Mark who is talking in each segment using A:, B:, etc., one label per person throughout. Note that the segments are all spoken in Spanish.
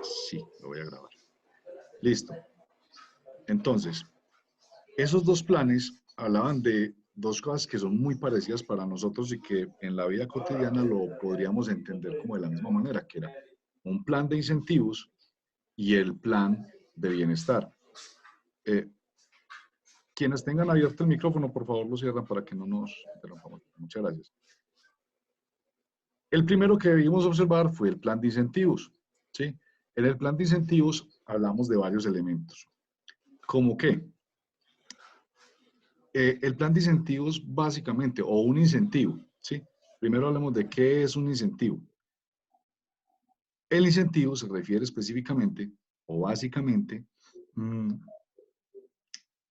A: Sí, lo voy a grabar. Listo. Entonces, esos dos planes hablaban de dos cosas que son muy parecidas para nosotros y que en la vida cotidiana lo podríamos entender como de la misma manera, que era un plan de incentivos y el plan de bienestar. Eh, quienes tengan abierto el micrófono, por favor, lo cierran para que no nos interrumpamos. Muchas gracias. El primero que debimos observar fue el plan de incentivos, ¿sí? En el plan de incentivos hablamos de varios elementos. ¿Cómo qué? El plan de incentivos básicamente, o un incentivo, ¿sí? Primero hablemos de qué es un incentivo. El incentivo se refiere específicamente o básicamente,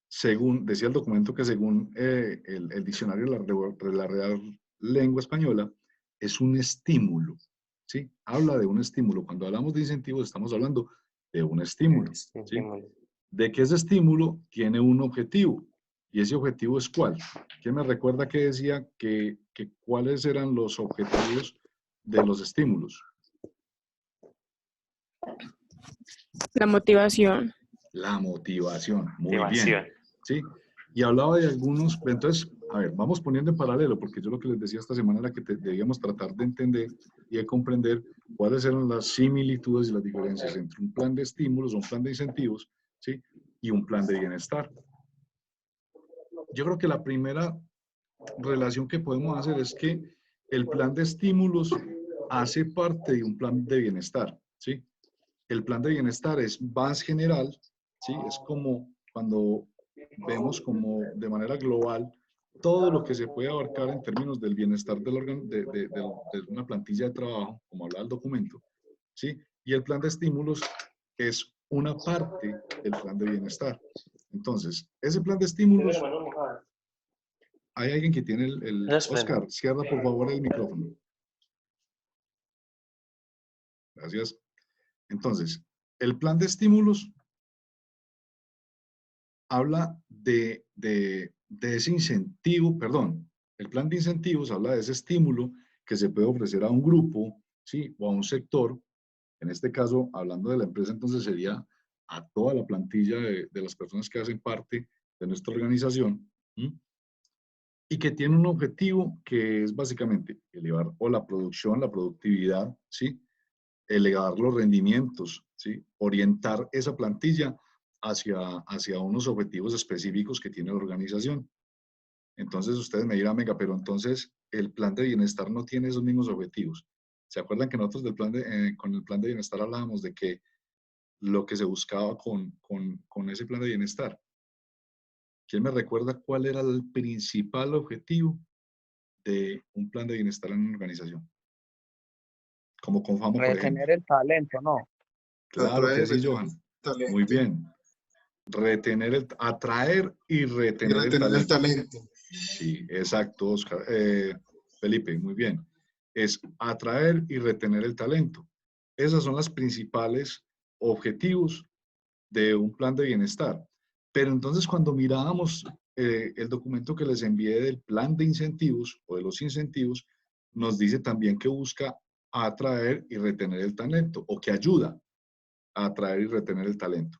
A: según, decía el documento que según el diccionario de la Real Lengua Española, es un estímulo, ¿sí? Habla de un estímulo. Cuando hablamos de incentivos estamos hablando de un estímulo, ¿sí? De que ese estímulo tiene un objetivo. ¿Y ese objetivo es cuál? ¿Quién me recuerda que decía que cuáles eran los objetivos de los estímulos?
B: La motivación.
A: La motivación, muy bien, ¿sí? Y hablaba de algunos, entonces, a ver, vamos poniendo en paralelo, porque yo lo que les decía esta semana era que debíamos tratar de entender y de comprender cuáles eran las similitudes y las diferencias entre un plan de estímulos, un plan de incentivos, ¿sí? Y un plan de bienestar. Yo creo que la primera relación que podemos hacer es que el plan de estímulos hace parte de un plan de bienestar, ¿sí? El plan de bienestar es más general, ¿sí? Es como cuando vemos como de manera global todo lo que se puede abarcar en términos del bienestar de una plantilla de trabajo, como habla el documento, ¿sí? Y el plan de estímulos es una parte del plan de bienestar. Entonces, ese plan de estímulos, hay alguien que tiene Oscar, cierra por favor el micrófono. Gracias. Entonces, el plan de estímulos habla de ese incentivo, perdón, el plan de incentivos habla de ese estímulo que se puede ofrecer a un grupo, ¿sí? O a un sector. En este caso, hablando de la empresa, entonces sería a toda la plantilla de las personas que hacen parte de nuestra organización, ¿sí? Y que tiene un objetivo que es básicamente elevar o la producción, la productividad, ¿sí? Elevar los rendimientos, ¿sí? Orientar esa plantilla hacia unos objetivos específicos que tiene la organización. Entonces ustedes me dirán, venga, pero entonces el plan de bienestar no tiene esos mismos objetivos. ¿Se acuerdan que nosotros con el plan de bienestar hablábamos de que lo que se buscaba con ese plan de bienestar? ¿Quién me recuerda cuál era el principal objetivo de un plan de bienestar en una organización? Como con Fama, por ejemplo.
C: Retener el talento, ¿no?
A: Claro que sí, Johan. Muy bien. Atraer y retener el talento. Sí, exacto, Oscar. Felipe, muy bien. Es atraer y retener el talento. Esos son los principales objetivos de un plan de bienestar. Pero entonces cuando mirábamos el documento que les envié del plan de incentivos o de los incentivos, nos dice también que busca atraer y retener el talento o que ayuda a atraer y retener el talento.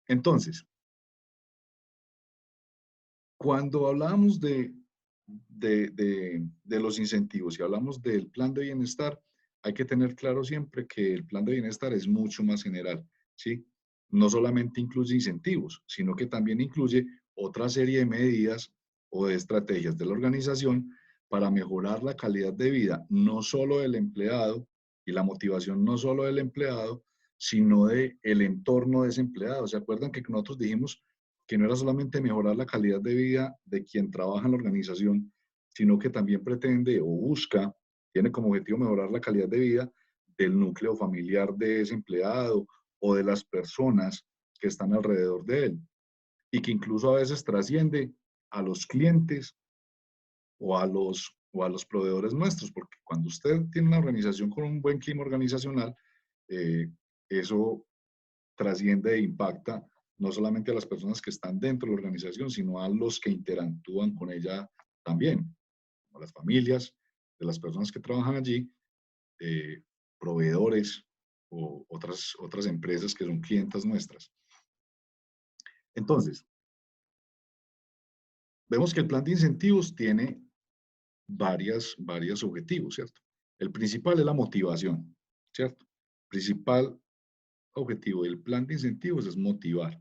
A: Entonces, cuando hablamos de los incentivos y hablamos del plan de bienestar, hay que tener claro siempre que el plan de bienestar es mucho más general, ¿sí? No solamente incluye incentivos, sino que también incluye otra serie de medidas o de estrategias de la organización para mejorar la calidad de vida, no solo del empleado y la motivación no solo del empleado, sino del entorno de ese empleado. ¿Se acuerdan que nosotros dijimos que no era solamente mejorar la calidad de vida de quien trabaja en la organización, sino que también pretende o busca, tiene como objetivo mejorar la calidad de vida del núcleo familiar de ese empleado o de las personas que están alrededor de él? Y que incluso a veces trasciende a los clientes o a los proveedores nuestros, porque cuando usted tiene una organización con un buen clima organizacional, eso trasciende e impacta no solamente a las personas que están dentro de la organización, sino a los que interactúan con ella también, a las familias de las personas que trabajan allí, proveedores o otras empresas que son clientas nuestras. Entonces, vemos que el plan de incentivos tiene varios objetivos, ¿cierto? El principal es la motivación, ¿cierto? El principal objetivo del plan de incentivos es motivar,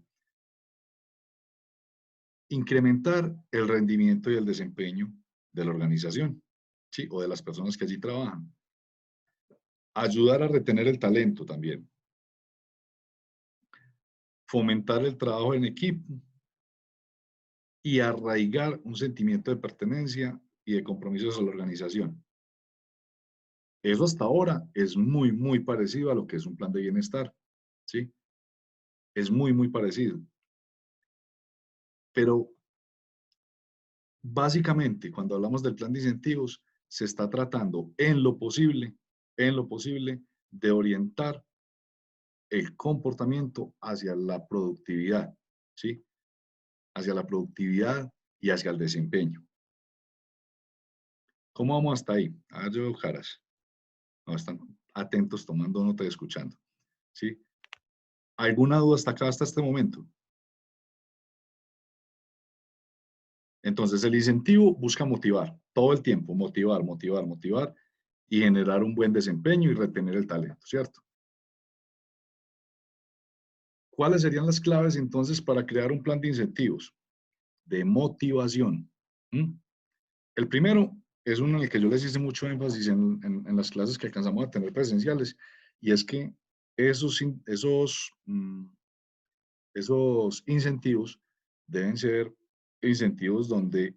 A: incrementar el rendimiento y el desempeño de la organización, ¿sí? O de las personas que allí trabajan. Ayudar a retener el talento también. Fomentar el trabajo en equipo y arraigar un sentimiento de pertenencia y de compromisos a la organización. Eso hasta ahora es muy parecido a lo que es un plan de bienestar, ¿sí? Es muy parecido. Pero básicamente, cuando hablamos del plan de incentivos, se está tratando en lo posible, de orientar el comportamiento hacia la productividad, ¿sí? Hacia la productividad y hacia el desempeño. ¿Cómo vamos hasta ahí? Ah, yo, caras. No, están atentos, tomando nota y escuchando, ¿sí? ¿Alguna duda hasta acá, hasta este momento? Entonces, el incentivo busca motivar, todo el tiempo, motivar y generar un buen desempeño y retener el talento, ¿cierto? ¿Cuáles serían las claves entonces para crear un plan de incentivos? De motivación. ¿Mm? El primero es uno en el que yo les hice mucho énfasis en las clases que alcanzamos a tener presenciales, y es que esos incentivos deben ser incentivos donde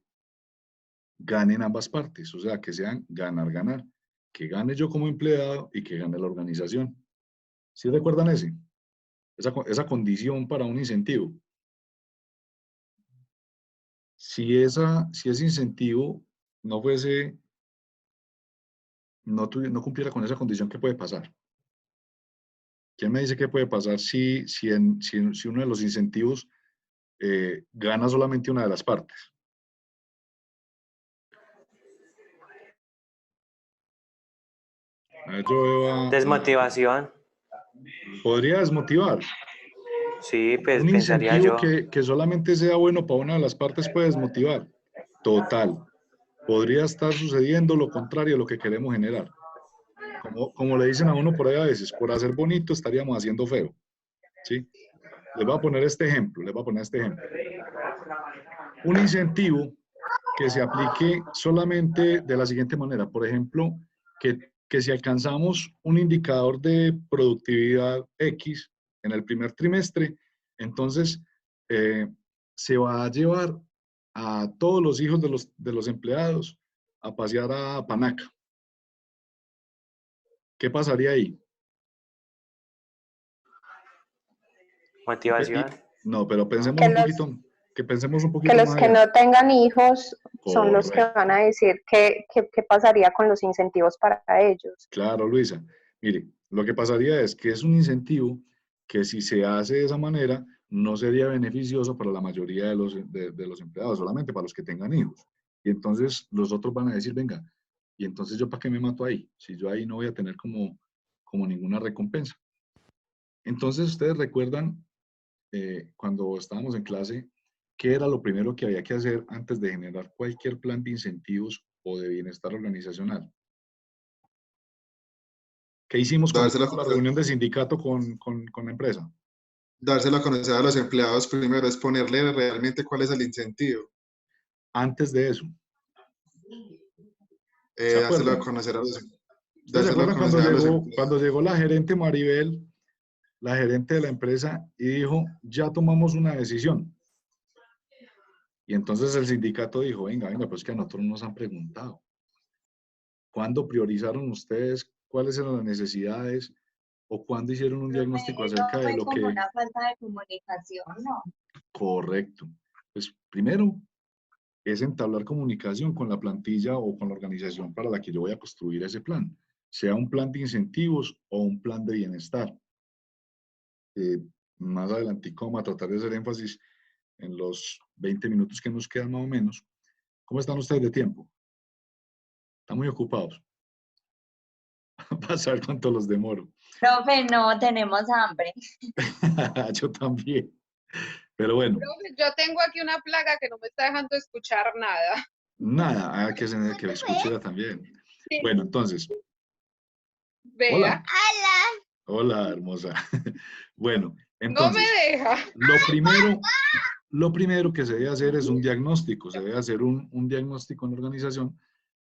A: ganen ambas partes, o sea, que sean ganar, que gane yo como empleado y que gane la organización. ¿Sí recuerdan esa condición para un incentivo? Si ese incentivo no fuese, no cumpliera con esa condición, ¿qué puede pasar? ¿Quién me dice qué puede pasar si uno de los incentivos gana solamente una de las partes? A ver, yo veo
C: Desmotivación.
A: podría desmotivar.
C: Sí, pues
A: Un
C: pensaría
A: incentivo
C: yo.
A: que solamente sea bueno para una de las partes puede desmotivar. Total. Podría estar sucediendo lo contrario a lo que queremos generar. Como le dicen a uno por ahí a veces, por hacer bonito estaríamos haciendo feo. ¿Sí? Les voy a poner este ejemplo, Un incentivo que se aplique solamente de la siguiente manera. Por ejemplo, que si alcanzamos un indicador de productividad X en el primer trimestre, entonces se va a llevar a todos los hijos de los empleados a pasear a Panaca. ¿Qué pasaría ahí?
C: Motivación.
A: No, pero pensemos
D: Que
A: un
D: los,
A: poquito, que pensemos un
D: que
A: poquito
D: los
A: más
D: que
A: allá.
D: no tengan hijos son los que
A: Correcto.
D: van a decir qué pasaría con los incentivos para ellos.
A: Claro, Luisa. Mire, lo que pasaría es que es un incentivo que si se hace de esa manera, no sería beneficioso para la mayoría de los empleados, solamente para los que tengan hijos. Y entonces los otros van a decir, venga, ¿y entonces yo para qué me mato ahí? Si yo ahí no voy a tener como ninguna recompensa. Entonces ustedes recuerdan cuando estábamos en clase, ¿qué era lo primero que había que hacer antes de generar cualquier plan de incentivos o de bienestar organizacional? ¿Qué hicimos cuando
E: Dárselo a
A: hicimos la
E: conocer,
A: reunión de sindicato con la empresa?
E: dárselo a conocer a los empleados primero, es ponerle realmente cuál es el incentivo.
A: Antes de eso, ¿se
E: Dárselo a
A: acuerdan?
E: conocer a
A: ¿Ustedes se acuerdan
E: conocer a los
A: cuando
E: empleados.
A: llegó la gerente Maribel, la gerente de la empresa, y dijo, ya tomamos una decisión? Y entonces el sindicato dijo, venga, pues que a nosotros nos han preguntado. ¿Cuándo priorizaron ustedes cuáles eran las necesidades o cuándo hicieron un diagnóstico
F: Eso
A: acerca de
F: fue
A: lo
F: como
A: que...
F: una falta de comunicación, ¿no?
A: Correcto. Pues primero es entablar comunicación con la plantilla o con la organización para la que yo voy a construir ese plan, sea un plan de incentivos o un plan de bienestar. Más adelante vamos a tratar de hacer énfasis en los 20 minutos que nos quedan más o menos. ¿Cómo están ustedes de tiempo? ¿Están muy ocupados? Vas a ver cuánto los demoro.
F: Profe, no, tenemos hambre.
A: Yo también. Pero bueno,
G: Profe, yo tengo aquí una plaga que no me está dejando escuchar nada.
A: nada, que lo escuche también. Bueno, entonces,
G: Vea,
A: hola. Hola, hermosa. Bueno,
G: no me
A: entonces,
G: deja.
A: lo primero que se debe hacer es un diagnóstico. Se debe hacer un diagnóstico en la organización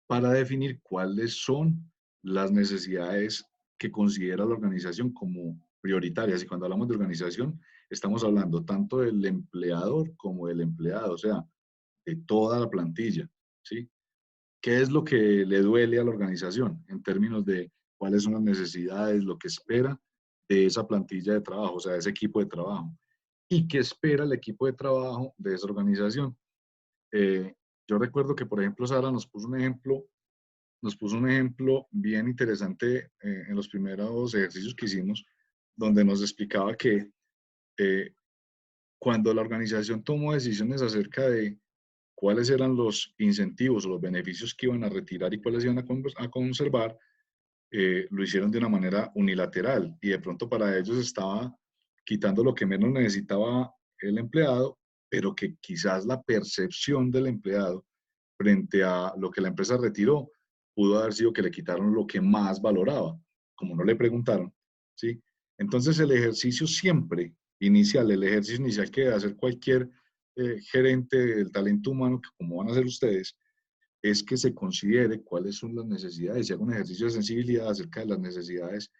A: para definir cuáles son las necesidades que considera la organización como prioritarias. Y cuando hablamos de organización, estamos hablando tanto del empleador como del empleado, o sea, de toda la plantilla, ¿sí? ¿Qué es lo que le duele a la organización en términos de cuáles son las necesidades, lo que espera de esa plantilla de trabajo, o sea, de ese equipo de trabajo? ¿Y qué espera el equipo de trabajo de esa organización? Yo recuerdo que, por ejemplo, Sara nos puso un ejemplo bien interesante en los primeros ejercicios que hicimos, donde nos explicaba que eh, cuando la organización tomó decisiones acerca de cuáles eran los incentivos o los beneficios que iban a retirar y cuáles iban a conservar, lo hicieron de una manera unilateral y de pronto para ellos estaba quitando lo que menos necesitaba el empleado, pero que quizás la percepción del empleado frente a lo que la empresa retiró pudo haber sido que le quitaron lo que más valoraba, como no le preguntaron, ¿sí? Entonces el ejercicio siempre inicial, el ejercicio inicial que debe hacer cualquier gerente del talento humano, que como van a hacer ustedes, es que se considere cuáles son las necesidades, y haga un ejercicio de sensibilidad acerca de las necesidades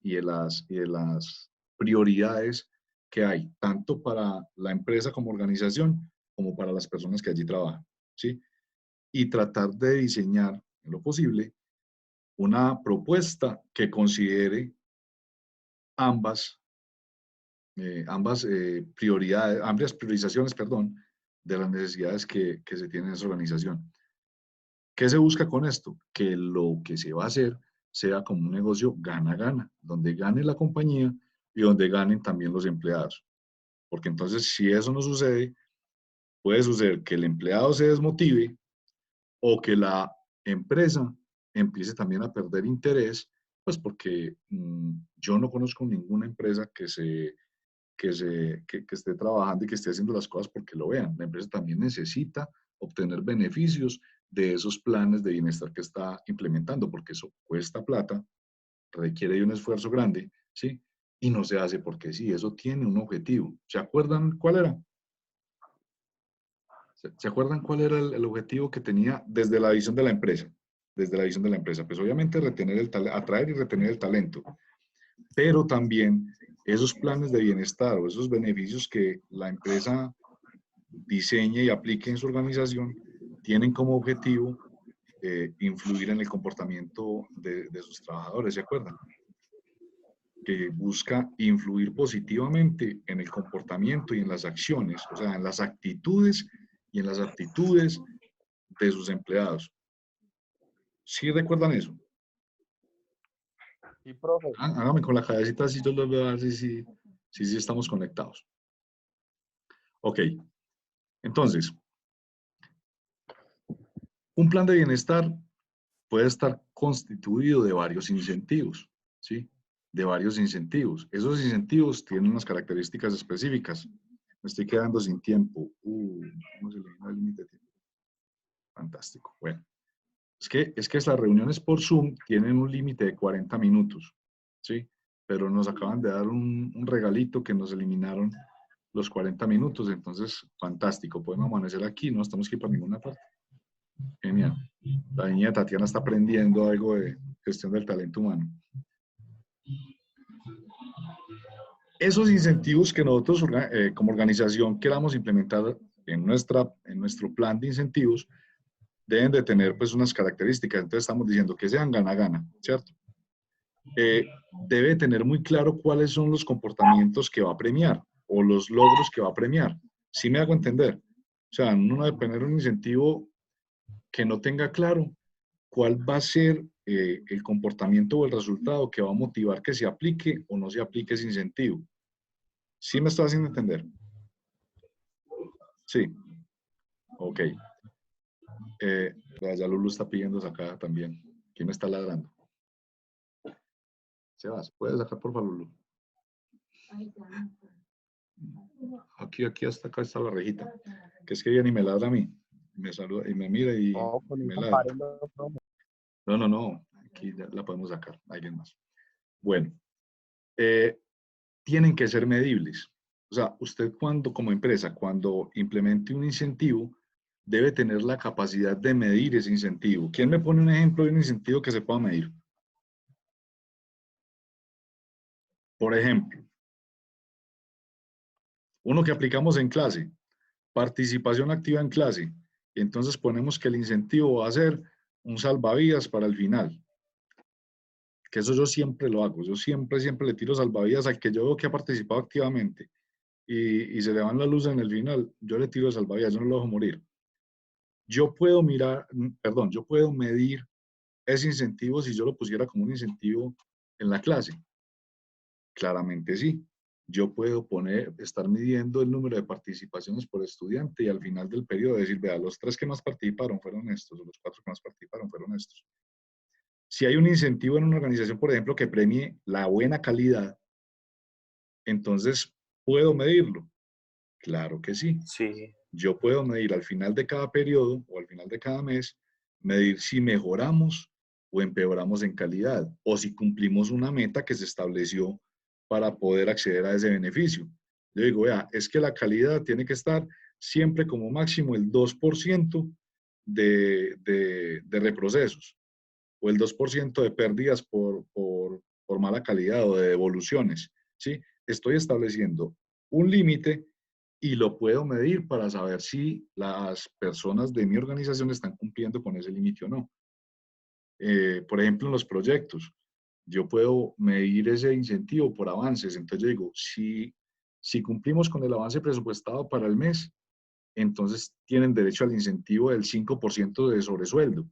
A: y de las prioridades que hay, tanto para la empresa como organización, como para las personas que allí trabajan, ¿sí? Y tratar de diseñar, en lo posible, una propuesta que considere ambas, prioridades, amplias priorizaciones, perdón, de las necesidades que se tienen en esa organización. ¿Qué se busca con esto? Que lo que se va a hacer sea como un negocio gana-gana, donde gane la compañía y donde ganen también los empleados. Porque entonces, si eso no sucede, puede suceder que el empleado se desmotive o que la empresa empiece también a perder interés, pues porque yo no conozco ninguna empresa que esté trabajando y que esté haciendo las cosas porque lo vean. La empresa también necesita obtener beneficios de esos planes de bienestar que está implementando, porque eso cuesta plata, requiere de un esfuerzo grande, ¿sí? Y no se hace porque sí, eso tiene un objetivo. ¿Se acuerdan cuál era? ¿Se acuerdan cuál era el objetivo que tenía desde la visión de la empresa? Desde la visión de la empresa. Pues obviamente atraer y retener el talento, pero también esos planes de bienestar o esos beneficios que la empresa diseñe y aplique en su organización tienen como objetivo influir en el comportamiento de sus trabajadores, ¿se acuerdan? Que busca influir positivamente en el comportamiento y en las acciones, o sea, en las actitudes y en las aptitudes de sus empleados. ¿Sí recuerdan eso?
H: Sí, profe.
A: Hágame con la cabecita así, yo los veo a ver si estamos conectados. Ok, entonces, un plan de bienestar puede estar constituido de varios incentivos, ¿sí? De varios incentivos. Esos incentivos tienen unas características específicas. Me estoy quedando sin tiempo. ¿Cómo se elimina el límite de tiempo? Fantástico. Bueno, es que las reuniones por Zoom tienen un límite de 40 minutos, ¿sí? Pero nos acaban de dar un regalito que nos eliminaron los 40 minutos, entonces, fantástico. Podemos amanecer aquí, no estamos aquí para ninguna parte. Genial. La niña Tatiana está aprendiendo algo de gestión del talento humano. Esos incentivos que nosotros como organización queramos implementar en nuestro plan de incentivos deben de tener pues unas características. Entonces estamos diciendo que sean gana-gana, ¿cierto? Debe tener muy claro cuáles son los comportamientos que va a premiar o los logros que va a premiar. ¿Sí me hago entender? O sea, no debe tener un incentivo que no tenga claro cuál va a ser el comportamiento o el resultado que va a motivar que se aplique o no se aplique ese incentivo. ¿Sí me estoy haciendo entender? Sí. Ok. Ya Lulu está pidiendo acá también. ¿Quién me está ladrando? Sebas, ¿puedes sacar por favor, Lulu? Aquí hasta acá está la rejita. Que es que viene y me ladra a mí. Me saluda y me mira y
H: No, con
A: me
H: esa
A: ladra.
H: pared no.
A: No. Aquí ya la podemos sacar. Alguien más. Bueno. Tienen que ser medibles. O sea, usted como empresa, cuando implemente un incentivo, debe tener la capacidad de medir ese incentivo. ¿Quién me pone un ejemplo de un incentivo que se pueda medir? Por ejemplo, uno que aplicamos en clase, participación activa en clase. Entonces ponemos que el incentivo va a ser un salvavidas para el final. Que eso yo siempre lo hago. Yo siempre le tiro salvavidas al que yo veo que ha participado activamente y se le van las luces en el final. Yo le tiro salvavidas, yo no lo dejo morir. Yo puedo medir ese incentivo si yo lo pusiera como un incentivo en la clase. Claramente sí. Yo puedo estar midiendo el número de participaciones por estudiante y al final del periodo decir, vea, los 3 que más participaron fueron estos, o los 4 que más participaron fueron estos. Si hay un incentivo en una organización, por ejemplo, que premie la buena calidad, entonces, ¿puedo medirlo? Claro que sí.
C: Sí.
A: Yo puedo medir al final de cada periodo o al final de cada mes, medir si mejoramos o empeoramos en calidad o si cumplimos una meta que se estableció para poder acceder a ese beneficio. Yo digo, vea, es que la calidad tiene que estar siempre como máximo el 2% de reprocesos o el 2% de pérdidas por mala calidad o de devoluciones, ¿sí? Estoy estableciendo un límite y lo puedo medir para saber si las personas de mi organización están cumpliendo con ese límite o no. Por ejemplo, en los proyectos, yo puedo medir ese incentivo por avances. Entonces yo digo, si cumplimos con el avance presupuestado para el mes, entonces tienen derecho al incentivo del 5% de sobresueldo.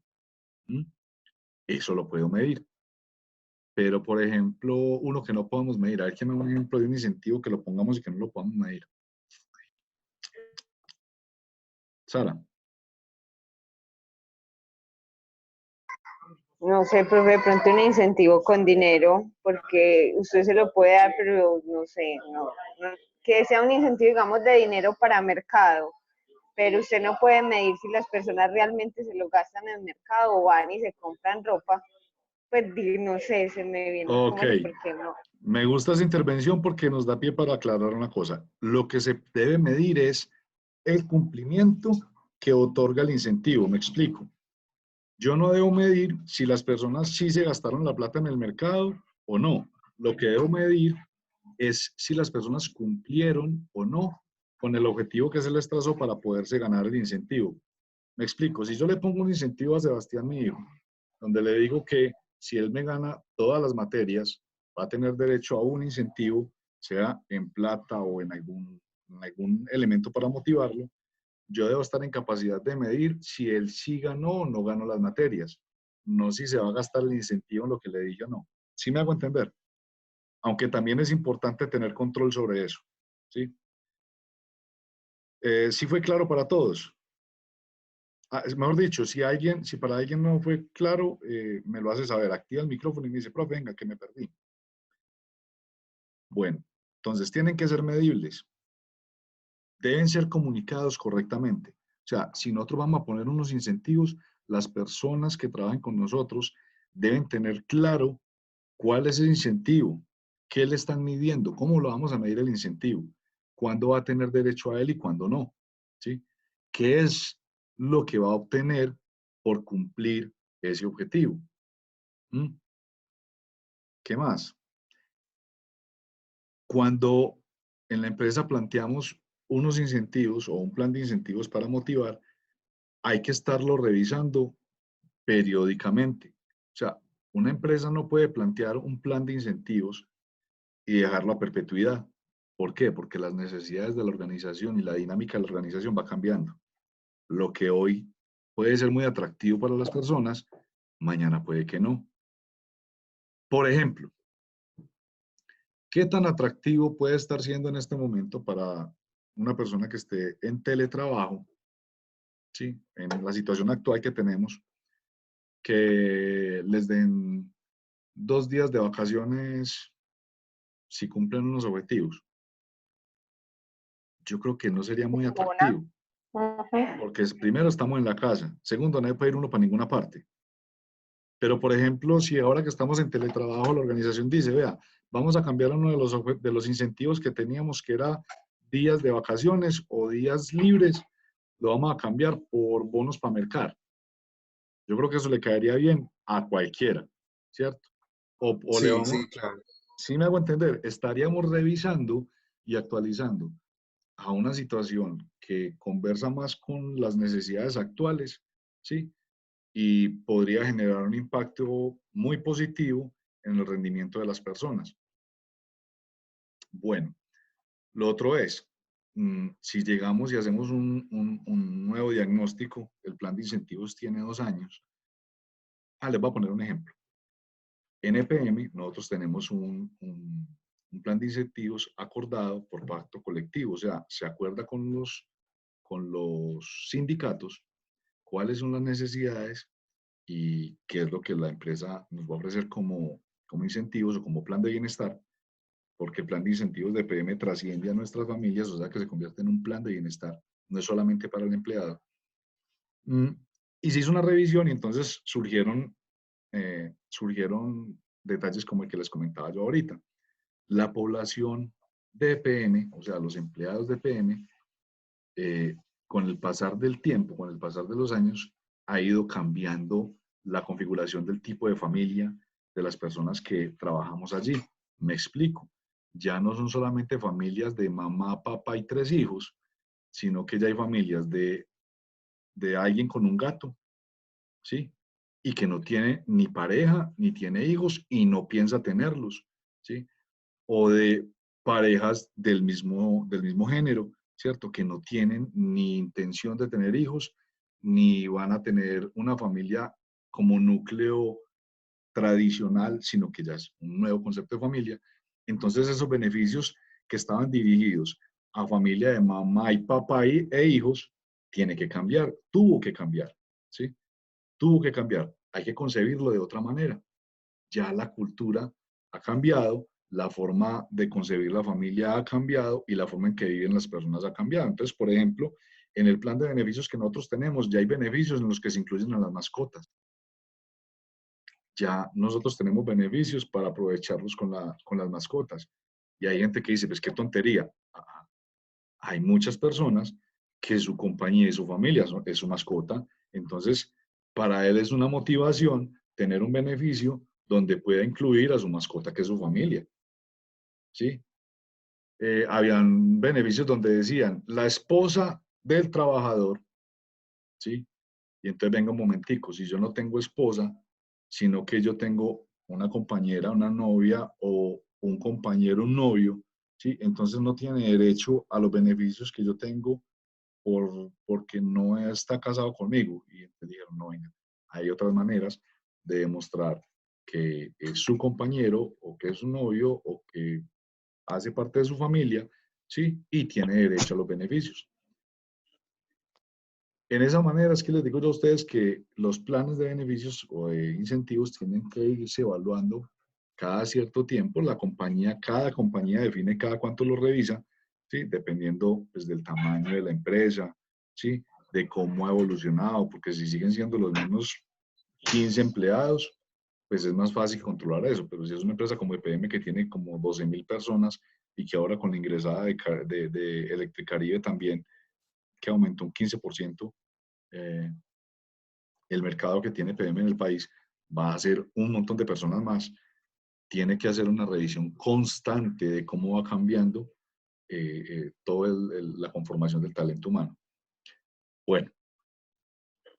A: ¿Mm? Eso lo puedo medir. Pero, por ejemplo, uno que no podemos medir, a ver quién me da un ejemplo de un incentivo que lo pongamos y que no lo podamos medir. Sara.
I: No sé, profe, de pronto un incentivo con dinero, porque usted se lo puede dar, pero no sé, que sea un incentivo, digamos, de dinero para mercado, pero usted no puede medir si las personas realmente se lo gastan en el mercado o van y se compran ropa. Pues no sé, se me viene
A: Ok.
I: como por qué no.
A: Me gusta esa intervención porque nos da pie para aclarar una cosa. Lo que se debe medir es el cumplimiento que otorga el incentivo. Me explico. Yo no debo medir si las personas sí se gastaron la plata en el mercado o no. Lo que debo medir es si las personas cumplieron o no con el objetivo que se les trazó para poderse ganar el incentivo. Me explico. Si yo le pongo un incentivo a Sebastián, mi hijo, donde le digo que si él me gana todas las materias, va a tener derecho a un incentivo, sea en plata o en algún elemento para motivarlo, yo debo estar en capacidad de medir si él sí ganó o no ganó las materias, no si se va a gastar el incentivo en lo que le dije o no. ¿Sí me hago entender? Aunque también es importante tener control sobre eso. ¿Sí? ¿Sí fue claro para todos? Mejor dicho, si para alguien no fue claro, me lo hace saber. Activa el micrófono y me dice, profe, venga, que me perdí. Bueno, entonces tienen que ser medibles. Deben ser comunicados correctamente. O sea, si nosotros vamos a poner unos incentivos, las personas que trabajan con nosotros deben tener claro cuál es el incentivo, qué le están midiendo, cómo lo vamos a medir el incentivo, cuándo va a tener derecho a él y cuándo no. ¿Sí? ¿Qué es lo que va a obtener por cumplir ese objetivo? ¿Mm? ¿Qué más? Cuando en la empresa planteamos unos incentivos o un plan de incentivos para motivar, hay que estarlo revisando periódicamente. O sea, una empresa no puede plantear un plan de incentivos y dejarlo a perpetuidad. ¿Por qué? Porque las necesidades de la organización y la dinámica de la organización va cambiando. Lo que hoy puede ser muy atractivo para las personas, mañana puede que no. Por ejemplo, ¿qué tan atractivo puede estar siendo en este momento para una persona que esté en teletrabajo, ¿sí? En la situación actual que tenemos, que les den 2 días de vacaciones si cumplen unos objetivos. Yo creo que no sería muy atractivo,
D: Ujú.
A: porque primero estamos en la casa, segundo no puede ir uno para ninguna parte. Pero, por ejemplo, si ahora que estamos en teletrabajo, la organización dice, vea, vamos a cambiar uno de los incentivos que teníamos, que era días de vacaciones o días libres, lo vamos a cambiar por bonos para mercar. Yo creo que eso le caería bien a cualquiera, ¿cierto? O le
E: Sí,
A: vamos,
E: sí, claro.
A: si me hago entender, estaríamos revisando y actualizando a una situación que conversa más con las necesidades actuales, ¿sí? Y podría generar un impacto muy positivo en el rendimiento de las personas. Bueno, lo otro es, si llegamos y hacemos un nuevo diagnóstico, el plan de incentivos tiene 2 años. Les voy a poner un ejemplo. En EPM, nosotros tenemos un plan de incentivos acordado por pacto colectivo, o sea, se acuerda con los sindicatos cuáles son las necesidades y qué es lo que la empresa nos va a ofrecer como incentivos o como plan de bienestar, porque el plan de incentivos de EPM trasciende a nuestras familias, o sea que se convierte en un plan de bienestar, no es solamente para el empleado. Y se hizo una revisión y entonces surgieron detalles como el que les comentaba yo ahorita. La población de EPM, o sea, los empleados de EPM, con el pasar del tiempo, con el pasar de los años, ha ido cambiando la configuración del tipo de familia de las personas que trabajamos allí. Me explico. Ya no son solamente familias de mamá, papá y 3 hijos, sino que ya hay familias de alguien con un gato, ¿sí? Y que no tiene ni pareja, ni tiene hijos y no piensa tenerlos, ¿sí? O de parejas del mismo género, ¿cierto? Que no tienen ni intención de tener hijos, ni van a tener una familia como núcleo tradicional, sino que ya es un nuevo concepto de familia. Entonces esos beneficios que estaban dirigidos a familia de mamá y papá e hijos, tiene que cambiar, tuvo que cambiar, ¿sí? Tuvo que cambiar. Hay que concebirlo de otra manera. Ya la cultura ha cambiado, la forma de concebir la familia ha cambiado y la forma en que viven las personas ha cambiado. Entonces, por ejemplo, en el plan de beneficios que nosotros tenemos, ya hay beneficios en los que se incluyen a las mascotas. Ya nosotros tenemos beneficios para aprovecharlos con las mascotas. Y hay gente que dice, pues qué tontería. Hay muchas personas que su compañía y su familia es su mascota. Entonces, para él es una motivación tener un beneficio donde pueda incluir a su mascota, que es su familia. ¿Sí? Habían beneficios donde decían, la esposa del trabajador, ¿sí? Y entonces venga un momentico, si yo no tengo esposa, sino que yo tengo una compañera, una novia o un compañero, un novio, ¿sí? Entonces no tiene derecho a los beneficios que yo tengo porque no está casado conmigo. Y entonces dijeron, no, venga, hay otras maneras de demostrar que es su compañero o que es su novio o que hace parte de su familia, ¿sí? Y tiene derecho a los beneficios. En esa manera es que les digo yo a ustedes que los planes de beneficios o de incentivos tienen que irse evaluando cada cierto tiempo. Cada compañía define cada cuánto lo revisa, ¿sí? Dependiendo pues, del tamaño de la empresa, ¿sí? De cómo ha evolucionado, porque si siguen siendo los mismos 15 empleados, pues es más fácil controlar eso. Pero si es una empresa como EPM que tiene como 12.000 personas y que ahora con la ingresada de Electricaribe también, que aumentó un 15%, el mercado que tiene PM en el país va a ser un montón de personas más, tiene que hacer una revisión constante de cómo va cambiando toda la conformación del talento humano. Bueno,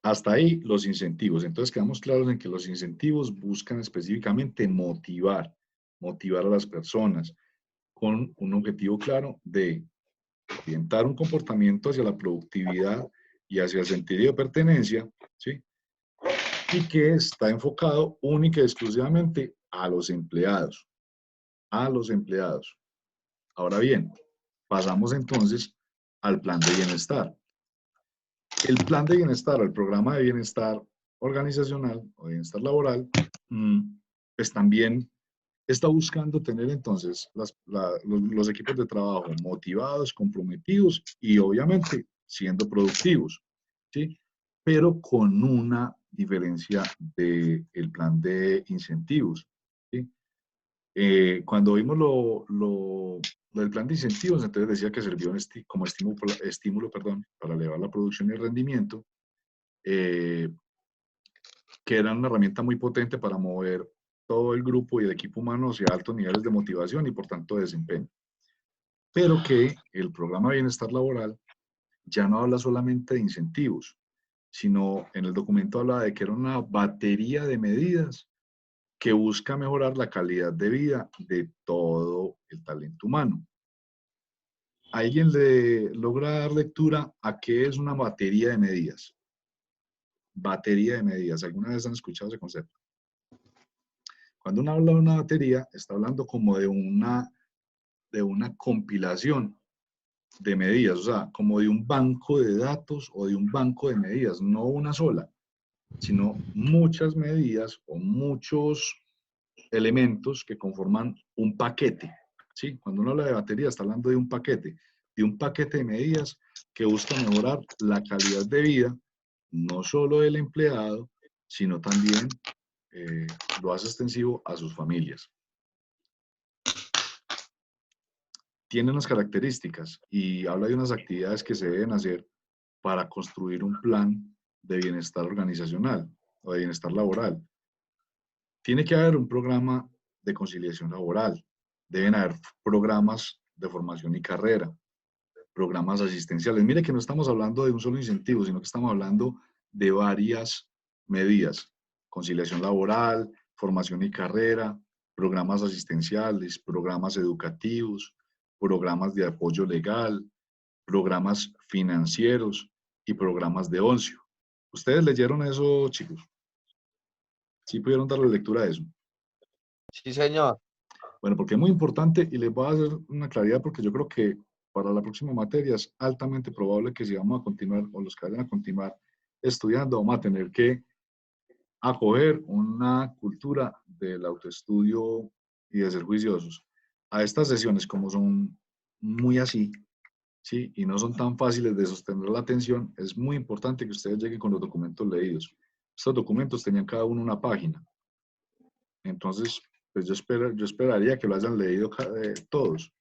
A: hasta ahí los incentivos. Entonces quedamos claros en que los incentivos buscan específicamente motivar a las personas con un objetivo claro de orientar un comportamiento hacia la productividad y hacia el sentido de pertenencia, ¿sí? Y que está enfocado única y exclusivamente a los empleados. A los empleados. Ahora bien, pasamos entonces al plan de bienestar. El plan de bienestar, el programa de bienestar organizacional o de bienestar laboral, pues también está buscando tener entonces los equipos de trabajo motivados, comprometidos y obviamente siendo productivos, ¿sí? Pero con una diferencia del plan de incentivos, ¿sí? Cuando vimos lo del plan de incentivos, entonces decía que sirvió como estímulo, perdón, para elevar la producción y el rendimiento, que era una herramienta muy potente para mover todo el grupo y el equipo humano hacia altos niveles de motivación y por tanto de desempeño. Pero que el programa de bienestar laboral ya no habla solamente de incentivos, sino en el documento habla de que era una batería de medidas que busca mejorar la calidad de vida de todo el talento humano. ¿Alguien le logra dar lectura a qué es una batería de medidas? Batería de medidas. ¿Alguna vez han escuchado ese concepto? Cuando uno habla de una batería, está hablando como de una compilación de medidas, o sea, como de un banco de datos o de un banco de medidas, no una sola, sino muchas medidas o muchos elementos que conforman un paquete, ¿sí? Cuando uno habla de batería, está hablando de un paquete de medidas que busca mejorar la calidad de vida, no solo del empleado, sino también lo hace extensivo a sus familias. Tiene unas características y habla de unas actividades que se deben hacer para construir un plan de bienestar organizacional o de bienestar laboral. Tiene que haber un programa de conciliación laboral, deben haber programas de formación y carrera, programas asistenciales. Mire que no estamos hablando de un solo incentivo, sino que estamos hablando de varias medidas. Conciliación laboral, formación y carrera, programas asistenciales, programas educativos, programas de apoyo legal, programas financieros y programas de ocio. ¿Ustedes leyeron eso, chicos? ¿Sí pudieron darle lectura a eso?
H: Sí, señor.
A: Bueno, porque es muy importante y les voy a hacer una claridad porque yo creo que para la próxima materia es altamente probable que si vamos a continuar o los que vayan a continuar estudiando, vamos a tener que acoger una cultura del autoestudio y de ser juiciosos. A estas sesiones, como son muy así, ¿sí? Y no son tan fáciles de sostener la atención, es muy importante que ustedes lleguen con los documentos leídos. Estos documentos tenían cada uno una página. Entonces, pues yo esperaría que lo hayan leído todos.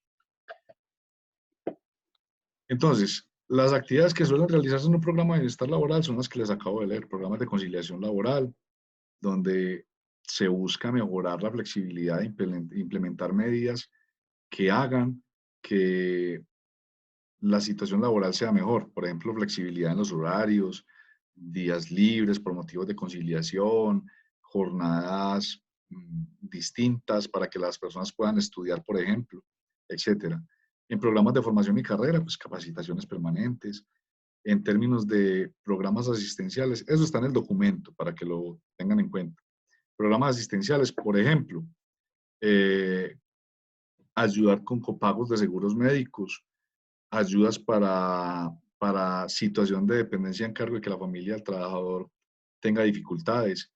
A: Entonces, las actividades que suelen realizarse en un programa de bienestar laboral son las que les acabo de leer, programas de conciliación laboral, donde se busca mejorar la flexibilidad e implementar medidas que hagan que la situación laboral sea mejor. Por ejemplo, flexibilidad en los horarios, días libres por motivos de conciliación, jornadas distintas para que las personas puedan estudiar, por ejemplo, etcétera. En programas de formación y carrera, pues capacitaciones permanentes. En términos de programas asistenciales, eso está en el documento para que lo tengan en cuenta. Programas asistenciales, por ejemplo, ayudar con copagos de seguros médicos, ayudas para situación de dependencia en cargo de que la familia del trabajador tenga dificultades,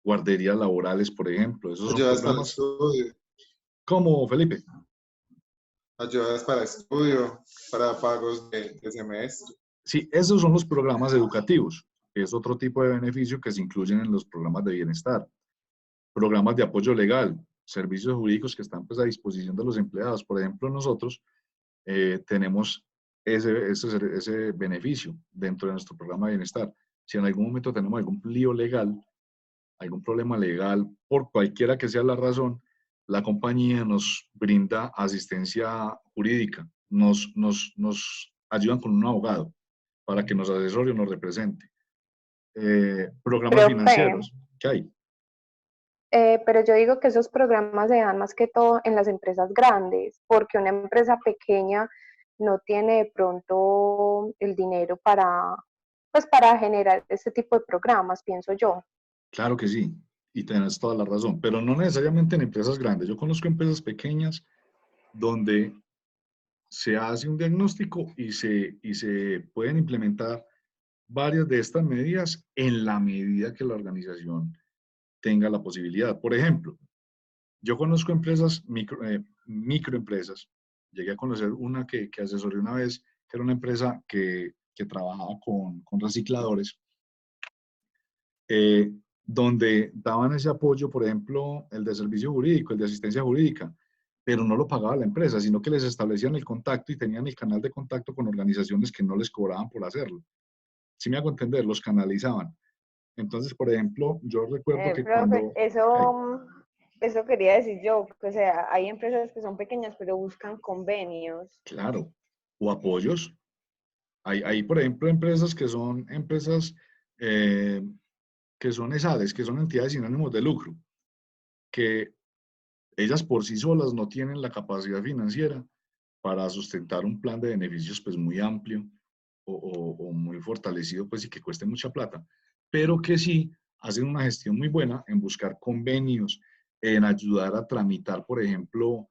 A: guarderías laborales, por ejemplo. Esos son
E: Ayudas para
A: programas.
E: estudio.
A: ¿Cómo, Felipe?
E: Ayudas para estudio, para pagos de semestre.
A: Sí, esos son los programas educativos, que es otro tipo de beneficio que se incluyen en los programas de bienestar. Programas de apoyo legal, servicios jurídicos que están pues, a disposición de los empleados. Por ejemplo, nosotros tenemos ese beneficio dentro de nuestro programa de bienestar. Si en algún momento tenemos algún lío legal, algún problema legal, por cualquiera que sea la razón, la compañía nos brinda asistencia jurídica, nos ayudan con un abogado para que nos asesore o nos represente. Programas financieros, ¿qué hay?
D: Pero yo digo que esos programas se dan más que todo en las empresas grandes, porque una empresa pequeña no tiene de pronto el dinero pues para generar ese tipo de programas, pienso yo.
A: Claro que sí, y tienes toda la razón, pero no necesariamente en empresas grandes. Yo conozco empresas pequeñas donde se hace un diagnóstico y se pueden implementar varias de estas medidas en la medida que la organización tenga la posibilidad. Por ejemplo, Yo conozco empresas, microempresas. Llegué a conocer una que asesoré una vez, que era una empresa que trabajaba con recicladores, donde daban ese apoyo, por ejemplo, el de servicio jurídico, el de asistencia jurídica, pero no lo pagaba la empresa, sino que les establecían el contacto y tenían el canal de contacto con organizaciones que no les cobraban por hacerlo. Si me hago entender, los canalizaban. Entonces, por ejemplo, yo recuerdo que
I: Profe,
A: cuando...
I: eso quería decir yo, o sea, hay empresas que son pequeñas pero buscan convenios.
A: Claro, o apoyos. Hay, por ejemplo, empresas que son ESADES, que son entidades sin ánimos de lucro, que ellas por sí solas no tienen la capacidad financiera para sustentar un plan de beneficios pues muy amplio o muy fortalecido pues y que cueste mucha plata, pero que sí hacen una gestión muy buena en buscar convenios, en ayudar a tramitar, por ejemplo,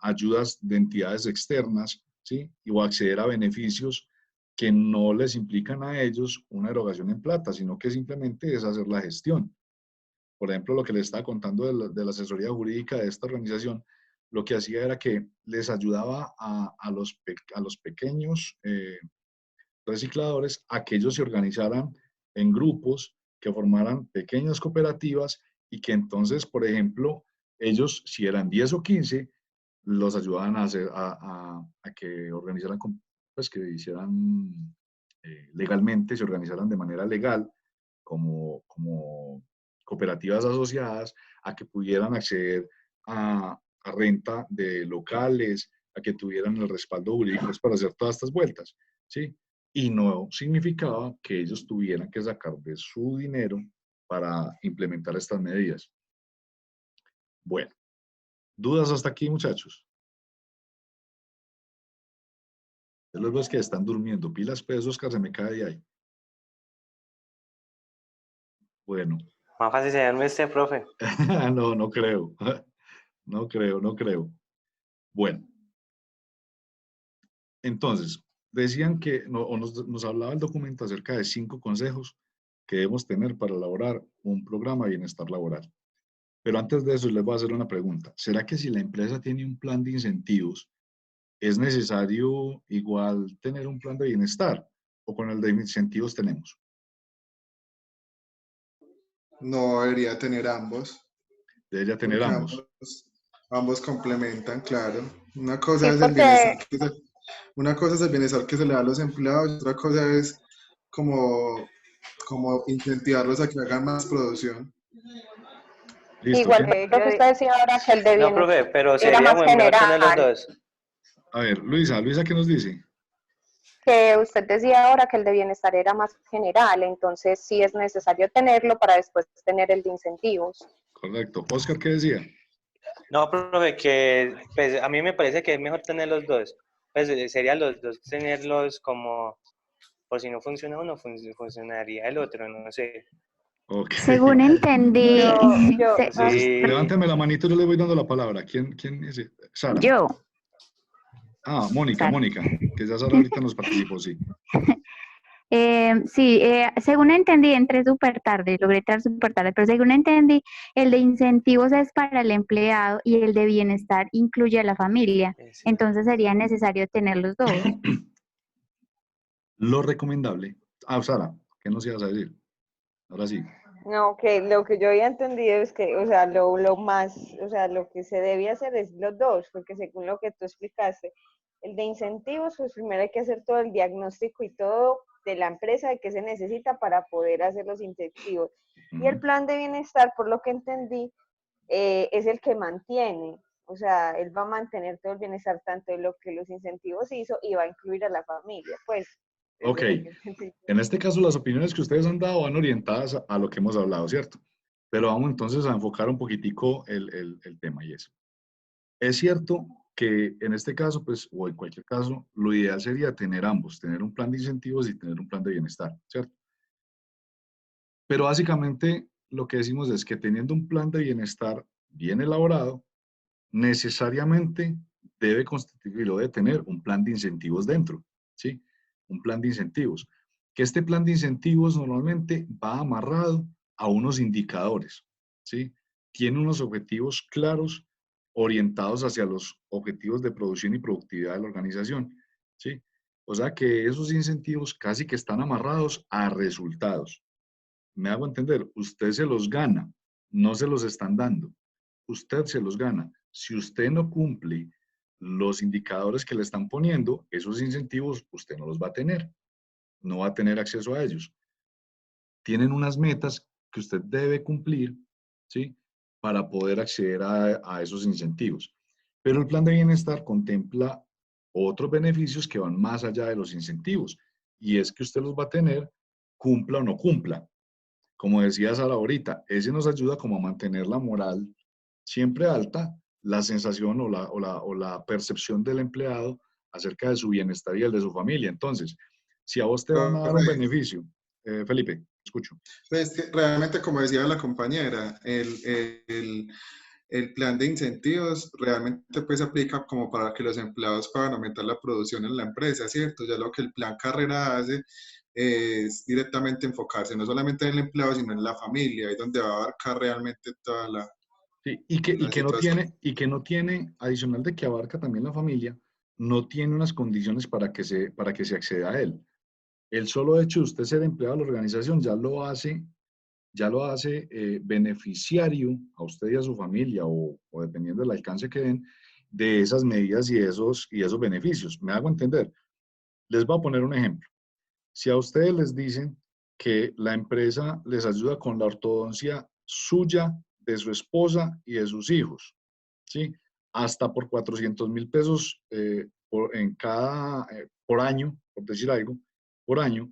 A: ayudas de entidades externas, ¿sí? O acceder a beneficios que no les implican a ellos una erogación en plata, sino que simplemente es hacer la gestión. Por ejemplo, lo que les estaba contando de la asesoría jurídica de esta organización, lo que hacía era que les ayudaba a los pequeños recicladores a que ellos se organizaran en grupos, que formaran pequeñas cooperativas y que entonces, por ejemplo, ellos, si eran 10 o 15, los ayudaban a que organizaran, pues que hicieran legalmente, se organizaran de manera legal como cooperativas asociadas, a que pudieran acceder a renta de locales, a que tuvieran el respaldo jurídico para hacer todas estas vueltas, ¿sí? Y no significaba que ellos tuvieran que sacar de su dinero para implementar estas medidas. Bueno, ¿dudas hasta aquí, muchachos? Yo los veo que están durmiendo. Pilas, pues, Oscar, se me cae de ahí. Bueno.
C: Más fácil se llama este, profe.
A: No, no creo. No creo, no creo. Bueno. Entonces, decían que, nos hablaba el documento acerca de 5 consejos que debemos tener para elaborar un programa de bienestar laboral. Pero antes de eso, les voy a hacer una pregunta. ¿Será que si la empresa tiene un plan de incentivos, es necesario igual tener un plan de bienestar? ¿O con el de incentivos tenemos?
E: No debería tener ambos.
A: Debería tener
E: Porque
A: ambos.
E: ambos complementan, claro. Una cosa
D: Sí,
E: es el
D: porque
E: bienestar una cosa es el bienestar que se le da a los empleados, otra cosa es como incentivarlos a que hagan más producción.
A: ¿Listo?
D: igual,
A: ¿Qué?
D: creo que usted decía ahora que el de
C: No,
D: bienestar
C: profe, pero
D: era
C: sería
D: más
C: muy mejor tener los
D: general,
C: dos.
A: A ver, Luisa, ¿qué nos dice?
D: que usted decía ahora que el de bienestar era más general, entonces sí es necesario tenerlo para después tener el de incentivos.
A: Correcto. Oscar, ¿qué decía?
C: No, profe, que pues, a mí me parece que es mejor tener los dos. Pues sería los dos tenerlos como, por si no funciona uno, funcionaría el otro, no sé.
A: Ok.
B: Según entendí,
A: Entonces,
C: Sí.
A: levántame la manito, yo le voy dando la palabra. ¿Quién es? Sara.
B: yo,
A: Ah, Mónica,
B: Sara.
A: que ya Sara ahorita nos participó, sí.
B: Sí, según entendí, entré súper tarde, logré entrar súper tarde, pero según entendí, el de incentivos es para el empleado y el de bienestar incluye a la familia.
C: Sí.
B: Entonces sería necesario tener los dos.
A: Lo recomendable. Ah, Sara, ¿qué nos ibas a decir? Ahora sí.
I: No, que lo que yo había entendido es que, o sea, lo más, o sea, lo que se debía hacer es los dos, porque según lo que tú explicaste, el de incentivos, pues primero hay que hacer todo el diagnóstico y todo de la empresa de qué se necesita para poder hacer los incentivos. Y el plan de bienestar, por lo que entendí, es el que mantiene, o sea, él va a mantener todo el bienestar, tanto de lo que los incentivos hizo y va a incluir a la familia, pues.
A: Ok. En este caso, las opiniones que ustedes han dado van orientadas a lo que hemos hablado, ¿cierto? Pero vamos entonces a enfocar un poquitico el tema y eso. Es cierto que en este caso, pues, o en cualquier caso, lo ideal sería tener ambos, tener un plan de incentivos y tener un plan de bienestar, ¿cierto? Pero básicamente lo que decimos es que teniendo un plan de bienestar bien elaborado, necesariamente debe constituir o debe tener un plan de incentivos dentro, ¿sí? Un plan de incentivos. Que este plan de incentivos normalmente va amarrado a unos indicadores, ¿sí? tiene unos objetivos claros orientados hacia los objetivos de producción y productividad de la organización, ¿sí? O sea que esos incentivos casi que están amarrados a resultados. ¿Me hago entender? Usted se los gana, no se los están dando. Usted se los gana. Si usted no cumple los indicadores que le están poniendo, esos incentivos usted no los va a tener. No va a tener acceso a ellos. Tienen unas metas que usted debe cumplir, ¿sí? Para poder acceder a esos incentivos. Pero el plan de bienestar contempla otros beneficios que van más allá de los incentivos. Y es que usted los va a tener, cumpla o no cumpla. Como decía Sara ahorita, ese nos ayuda como a mantener la moral siempre alta, la sensación o la percepción del empleado acerca de su bienestar y el de su familia. Entonces, si a vos te van a dar un beneficio, Felipe, escucho.
E: Pues que realmente, como decía la compañera, el plan de incentivos realmente pues aplica como para que los empleados puedan aumentar la producción en la empresa, ¿cierto? Ya lo que el plan carrera hace es directamente enfocarse no solamente en el empleado, sino en la familia, ahí donde va a abarcar realmente toda la,
A: Sí, y que
E: situación.
A: no tiene, adicional de que abarca también la familia, no tiene unas condiciones para que se acceda a él. El solo hecho de usted ser empleado de la organización ya lo hace beneficiario a usted y a su familia, o dependiendo del alcance que den, de esas medidas y esos beneficios. ¿Me hago entender? Les voy a poner un ejemplo. Si a ustedes les dicen que la empresa les ayuda con la ortodoncia suya, de su esposa y de sus hijos, ¿sí? Hasta por 400.000 pesos por año, por decir algo, por año,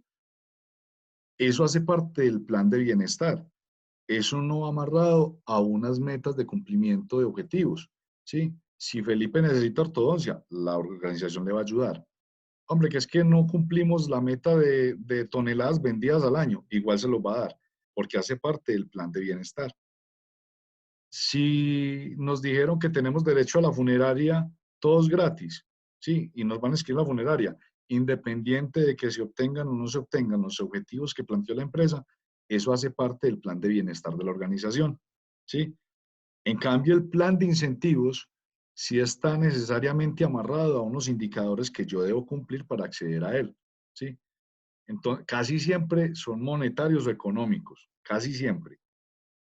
A: eso hace parte del plan de bienestar. Eso no va amarrado a unas metas de cumplimiento de objetivos, ¿sí? Si Felipe necesita ortodoncia, la organización le va a ayudar. Hombre, que es que no cumplimos la meta de toneladas vendidas al año, igual se los va a dar, porque hace parte del plan de bienestar. Si nos dijeron que tenemos derecho a la funeraria, todos gratis, ¿sí? Y nos van a escribir la funeraria, independiente de que se obtengan o no se obtengan los objetivos que planteó la empresa, eso hace parte del plan de bienestar de la organización, ¿sí? En cambio, el plan de incentivos sí está necesariamente amarrado a unos indicadores que yo debo cumplir para acceder a él, ¿sí? Entonces, casi siempre son monetarios o económicos, casi siempre.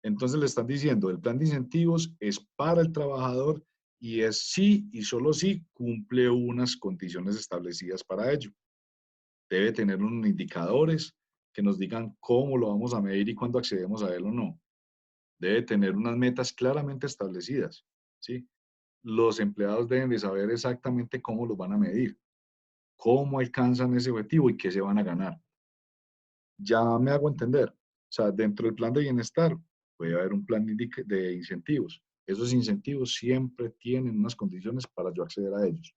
A: Entonces le están diciendo, el plan de incentivos es para el trabajador y es sí y solo si cumple unas condiciones establecidas para ello. Debe tener unos indicadores que nos digan cómo lo vamos a medir y cuándo accedemos a él o no. Debe tener unas metas claramente establecidas, ¿sí? Los empleados deben de saber exactamente cómo los van a medir, cómo alcanzan ese objetivo y qué se van a ganar. Ya me hago entender. O sea, dentro del plan de bienestar puede haber un plan de incentivos. Esos incentivos siempre tienen unas condiciones para yo acceder a ellos.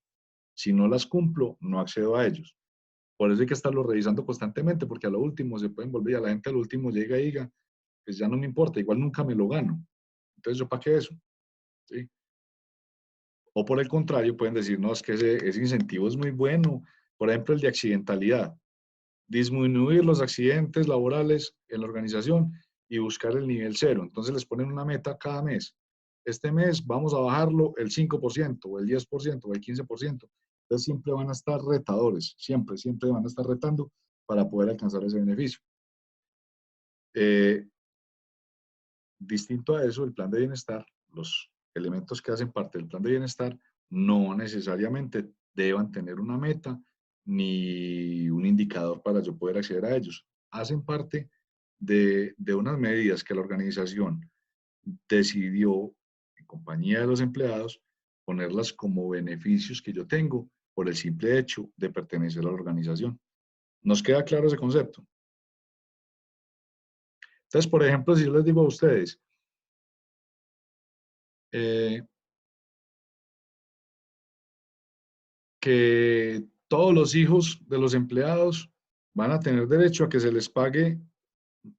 A: Si no las cumplo, no accedo a ellos. Por eso hay que estarlo revisando constantemente, porque a lo último se pueden volver, a la gente al último llega y diga, pues ya no me importa, igual nunca me lo gano. Entonces, ¿yo para qué eso? ¿Sí? O por el contrario, pueden decir, no, es que ese incentivo es muy bueno. Por ejemplo, el de accidentalidad. Disminuir los accidentes laborales en la organización y buscar el nivel cero. Entonces les ponen una meta cada mes. Este mes vamos a bajarlo el 5%, o el 10%, o el 15%. Entonces siempre van a estar retadores, siempre van a estar retando para poder alcanzar ese beneficio. Distinto a eso, el plan de bienestar, los elementos que hacen parte del plan de bienestar no necesariamente deban tener una meta ni un indicador para yo poder acceder a ellos. Hacen parte de unas medidas que la organización decidió, en compañía de los empleados, ponerlas como beneficios que yo tengo por el simple hecho de pertenecer a la organización. ¿Nos queda claro ese concepto? Entonces, por ejemplo, si yo les digo a ustedes, que todos los hijos de los empleados van a tener derecho a que se les pague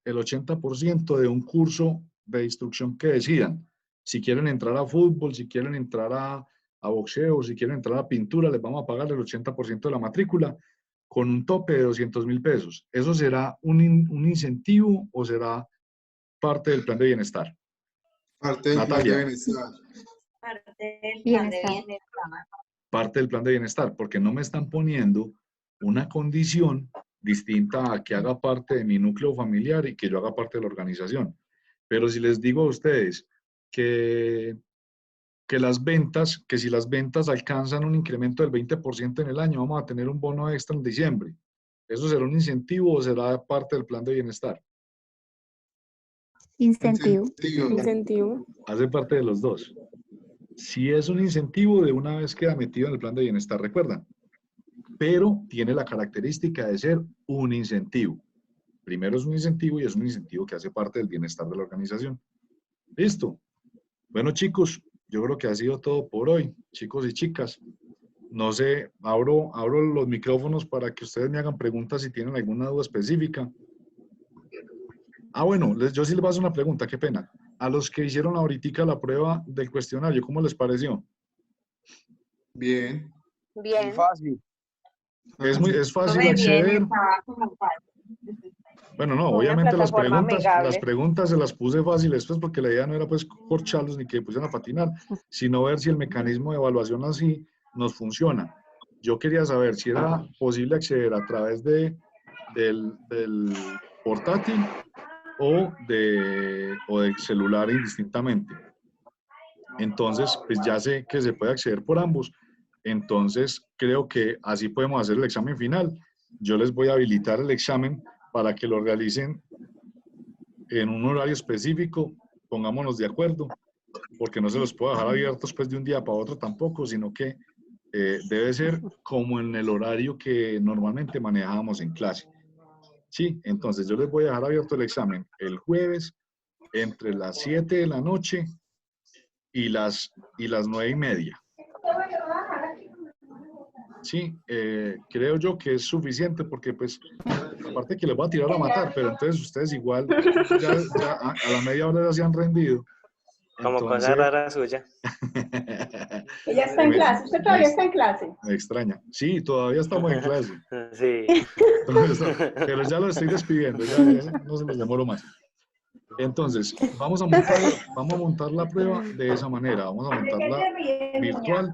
A: el 80% de un curso de instrucción que decidan. Si quieren entrar a fútbol, si quieren entrar a boxeo, si quieren entrar a pintura, les vamos a pagar el 80% de la matrícula con un tope de 200.000 pesos. ¿Eso será un incentivo o será parte del plan de bienestar?
E: Parte del plan de
A: Natalia,
E: bienestar.
F: Parte del plan de
B: Bienestar.
F: bienestar.
A: parte del plan de bienestar, porque no me están poniendo una condición distinta a que haga parte de mi núcleo familiar y que yo haga parte de la organización. Pero si les digo a ustedes que las ventas, que si las ventas alcanzan un incremento del 20% en el año, vamos a tener un bono extra en diciembre. ¿Eso será un incentivo o será parte del plan de bienestar?
B: Incentivo.
J: Incentivo.
A: Hace parte de los dos. Si es un incentivo, de una vez queda metido en el plan de bienestar, recuerdan. Pero tiene la característica de ser un incentivo. Primero es un incentivo y es un incentivo que hace parte del bienestar de la organización. Listo. Bueno, chicos, yo creo que ha sido todo por hoy, chicos y chicas. No sé, abro los micrófonos para que ustedes me hagan preguntas si tienen alguna duda específica. Ah, bueno, yo sí les voy a hacer una pregunta, qué pena. A los que hicieron ahorita la prueba del cuestionario, ¿cómo les pareció?
E: Bien.
H: Muy
I: Bien.
H: fácil.
A: Es fácil
F: Muy bien,
A: acceder.
F: estaba como fácil.
A: Bueno, no,
I: Una
A: obviamente las
I: plataforma amigable.
A: preguntas se las puse fáciles, pues porque la idea no era pues corcharlos ni que pusieran a patinar, sino ver si el mecanismo de evaluación así nos funciona. Yo quería saber si era posible acceder a través del portátil o del celular indistintamente. Entonces, pues ya sé que se puede acceder por ambos. Entonces, creo que así podemos hacer el examen final. Yo les voy a habilitar el examen para que lo realicen en un horario específico. Pongámonos de acuerdo, porque no se los puedo dejar abiertos pues de un día para otro tampoco, sino que debe ser como en el horario que normalmente manejábamos en clase. Sí, entonces yo les voy a dejar abierto el examen el jueves entre las 7 de la noche y las 9:30. Sí, creo yo que es suficiente porque pues aparte que les voy a tirar a matar, pero entonces ustedes igual ya a la media hora ya se han rendido.
C: Como
A: Entonces,
C: cosa rara suya.
J: Ella está en clase, usted todavía está en clase.
A: Me extraña. Sí, todavía estamos en clase.
C: Sí.
A: Pero ya lo estoy despidiendo, ya no se los demoro más. Entonces, vamos a montar la prueba de esa manera, vamos a montarla virtual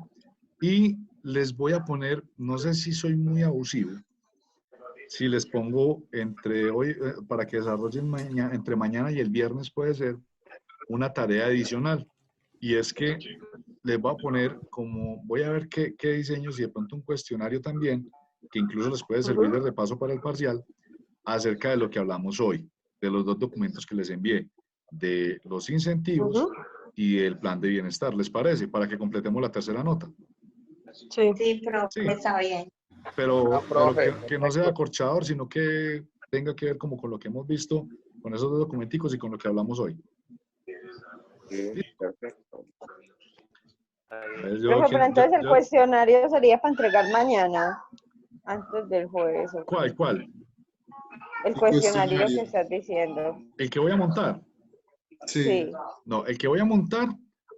A: y les voy a poner, no sé si soy muy abusivo, si les pongo entre hoy, para que desarrollen mañana, entre mañana y el viernes puede ser una tarea adicional. Y es que les voy a poner como, voy a ver qué diseños y de pronto un cuestionario también, que incluso les puede servir de repaso para el parcial, acerca de lo que hablamos hoy, de los dos documentos que les envié, de los incentivos y el plan de bienestar. ¿Les parece? Para que completemos la tercera nota.
J: Sí.
F: Sí, profe,
A: Sí.
F: está bien.
A: Pero
H: profe,
A: que no sea acorchador, sino que tenga que ver como con lo que hemos visto, con esos dos documenticos y con lo que hablamos hoy.
H: Sí, perfecto.
I: Profe, pero entonces el cuestionario sería para entregar mañana, antes del jueves.
A: ¿Cuál?
I: El cuestionario que estás diciendo.
A: ¿El que voy a montar?
I: Sí.
A: No, el que voy a montar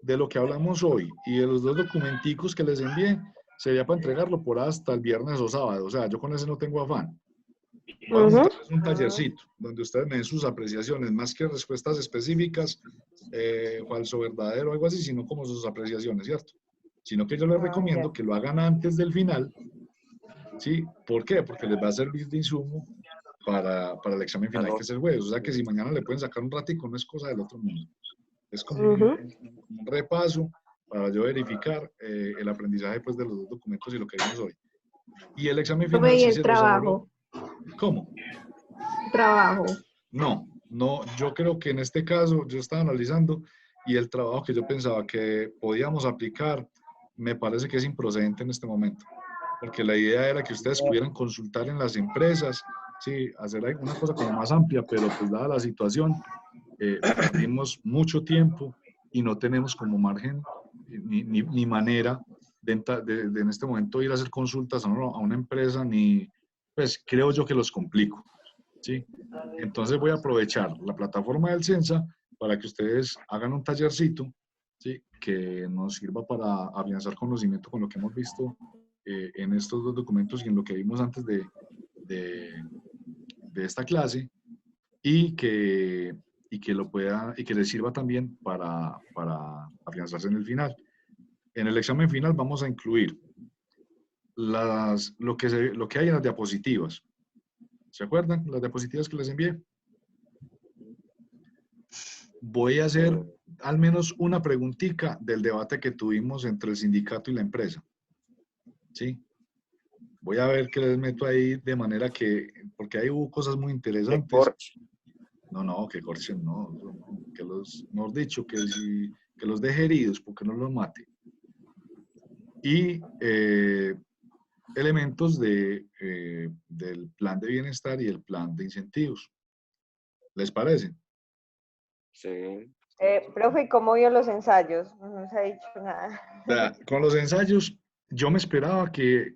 A: de lo que hablamos hoy y de los dos documenticos que les envié sería para entregarlo por hasta el viernes o sábado. O sea, yo con ese no tengo afán. Voy a montar un tallercito donde ustedes me den sus apreciaciones, más que respuestas específicas, falso, verdadero, algo así, sino como sus apreciaciones, ¿cierto? Sino que yo les recomiendo que lo hagan antes del final. ¿Sí? ¿Por qué? Porque les va a servir de insumo para el examen final, que es el jueves. O sea que si mañana le pueden sacar un ratico, no es cosa del otro mundo. Es como un repaso para yo verificar el aprendizaje pues, de los dos documentos y lo que vimos hoy. Y el examen final...
J: ¿Y
A: sí
J: el trabajo?
A: ¿Cómo?
J: Trabajo.
A: No, yo creo que en este caso yo estaba analizando y el trabajo que yo pensaba que podíamos aplicar me parece que es improcedente en este momento. Porque la idea era que ustedes pudieran consultar en las empresas, sí, hacer alguna cosa como más amplia, pero pues dada la situación, perdimos mucho tiempo y no tenemos como margen ni manera de en este momento ir a hacer consultas a una empresa, ni pues creo yo que los complico, ¿sí? Entonces voy a aprovechar la plataforma del Censa para que ustedes hagan un tallercito, ¿sí? Que nos sirva para afianzar conocimiento con lo que hemos visto en estos dos documentos y en lo que vimos antes de esta clase y que y que lo pueda, y que le sirva también para afianzarse en el final. En el examen final vamos a incluir lo que hay en las diapositivas. ¿Se acuerdan? Las diapositivas que les envié. Voy a hacer al menos una preguntita del debate que tuvimos entre el sindicato y la empresa. ¿Sí? Voy a ver qué les meto ahí de manera que, porque ahí hubo cosas muy interesantes. No, que corchen, no, que los, mejor dicho, que los deje heridos porque no los mate. Y elementos del plan de bienestar y el plan de incentivos. ¿Les parece?
H: Sí.
I: Profe, ¿y cómo vio los ensayos? No nos ha dicho nada.
A: Vea, con los ensayos, yo me esperaba que